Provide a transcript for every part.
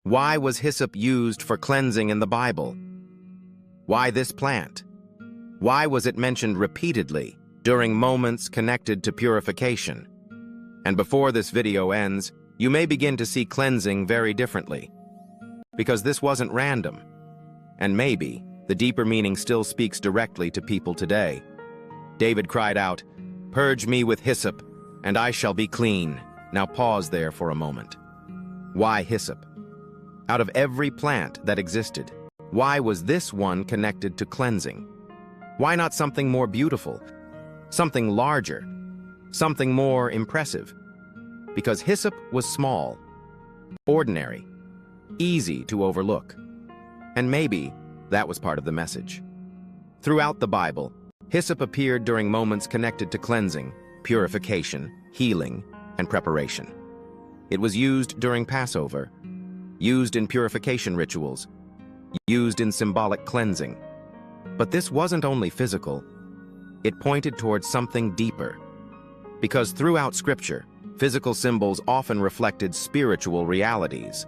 Why was hyssop used for cleansing in the Bible? Why this plant? Why was it mentioned repeatedly during moments connected to purification? And before this video ends, you may begin to see cleansing very differently. Because this wasn't random. And maybe the deeper meaning still speaks directly to people today. David cried out, "Purge me with hyssop, and I shall be clean." Now pause there for a moment. Why hyssop? Out of every plant that existed, why was this one connected to cleansing? Why not something more beautiful, something larger, something more impressive? Because hyssop was small, ordinary, easy to overlook. And maybe that was part of the message. Throughout the Bible, hyssop appeared during moments connected to cleansing, purification, healing, and preparation. It was used during Passover, used in purification rituals, used in symbolic cleansing. But this wasn't only physical. It pointed towards something deeper. Because throughout Scripture, physical symbols often reflected spiritual realities.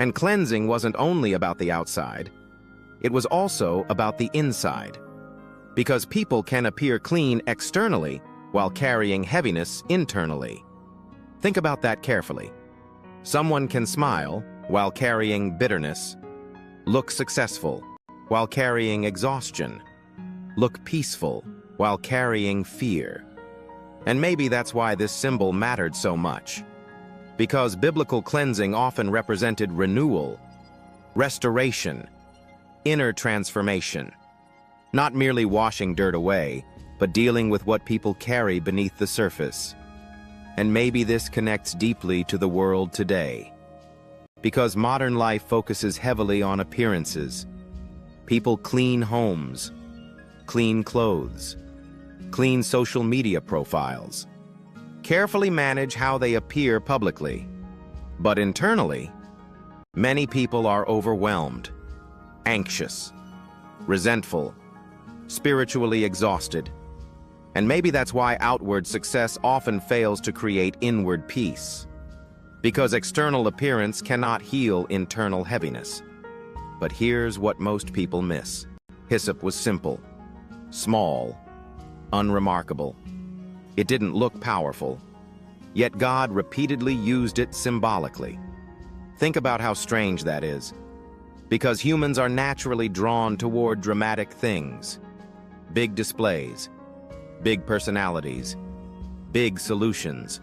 And cleansing wasn't only about the outside, it was also about the inside. Because people can appear clean externally while carrying heaviness internally. Think about that carefully. Someone can smile while carrying bitterness, look successful while carrying exhaustion, look peaceful while carrying fear. And maybe that's why this symbol mattered so much. Because biblical cleansing often represented renewal, restoration, inner transformation. Not merely washing dirt away, but dealing with what people carry beneath the surface. And maybe this connects deeply to the world today. Because modern life focuses heavily on appearances. People clean homes, clean clothes, clean social media profiles, carefully manage how they appear publicly. But internally, many people are overwhelmed, anxious, resentful, spiritually exhausted. And maybe that's why outward success often fails to create inward peace. Because external appearance cannot heal internal heaviness. But here's what most people miss. Hyssop was simple, small, unremarkable. It didn't look powerful, yet God repeatedly used it symbolically. Think about how strange that is. Because humans are naturally drawn toward dramatic things, big displays, big personalities, big solutions.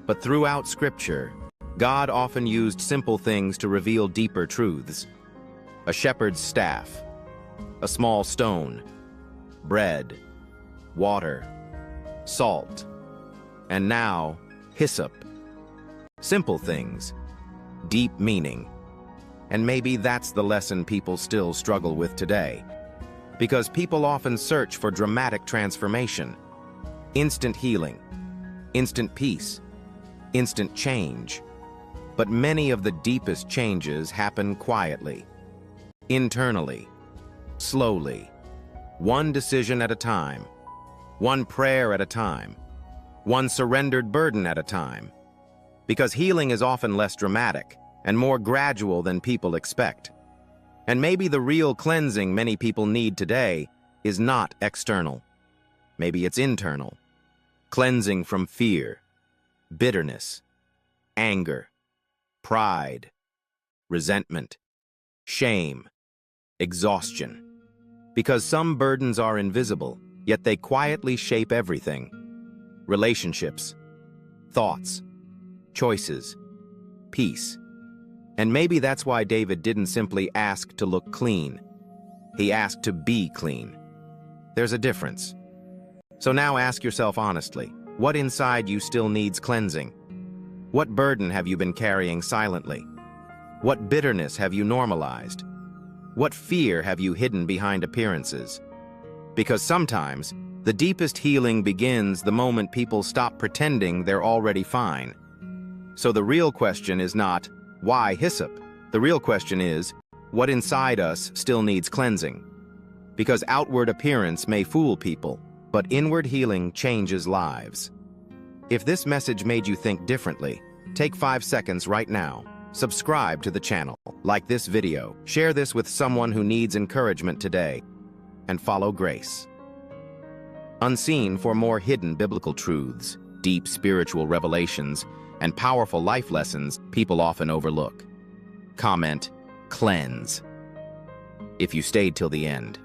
But throughout Scripture, God often used simple things to reveal deeper truths. A shepherd's staff, a small stone, bread, water, salt, and now hyssop. Simple things, deep meaning. And maybe that's the lesson people still struggle with today. Because people often search for dramatic transformation, instant healing, instant peace, instant change. But many of the deepest changes happen quietly, internally, slowly, one decision at a time, one prayer at a time, one surrendered burden at a time. Because healing is often less dramatic and more gradual than people expect. And maybe the real cleansing many people need today is not external. Maybe it's internal. Cleansing from fear, bitterness, anger, pride, resentment, shame, exhaustion. Because some burdens are invisible, yet they quietly shape everything. Relationships, thoughts, choices, peace. And maybe that's why David didn't simply ask to look clean. He asked to be clean. There's a difference. So now ask yourself honestly, what inside you still needs cleansing? What burden have you been carrying silently? What bitterness have you normalized? What fear have you hidden behind appearances? Because sometimes, the deepest healing begins the moment people stop pretending they're already fine. So the real question is not, why hyssop? The real question is, what inside us still needs cleansing? Because outward appearance may fool people, but inward healing changes lives. If this message made you think differently, take 5 seconds right now. Subscribe to the channel, like this video, share this with someone who needs encouragement today, and follow Grace Unseen for more hidden biblical truths, deep spiritual revelations, and powerful life lessons people often overlook. Comment, cleanse, if you stayed till the end.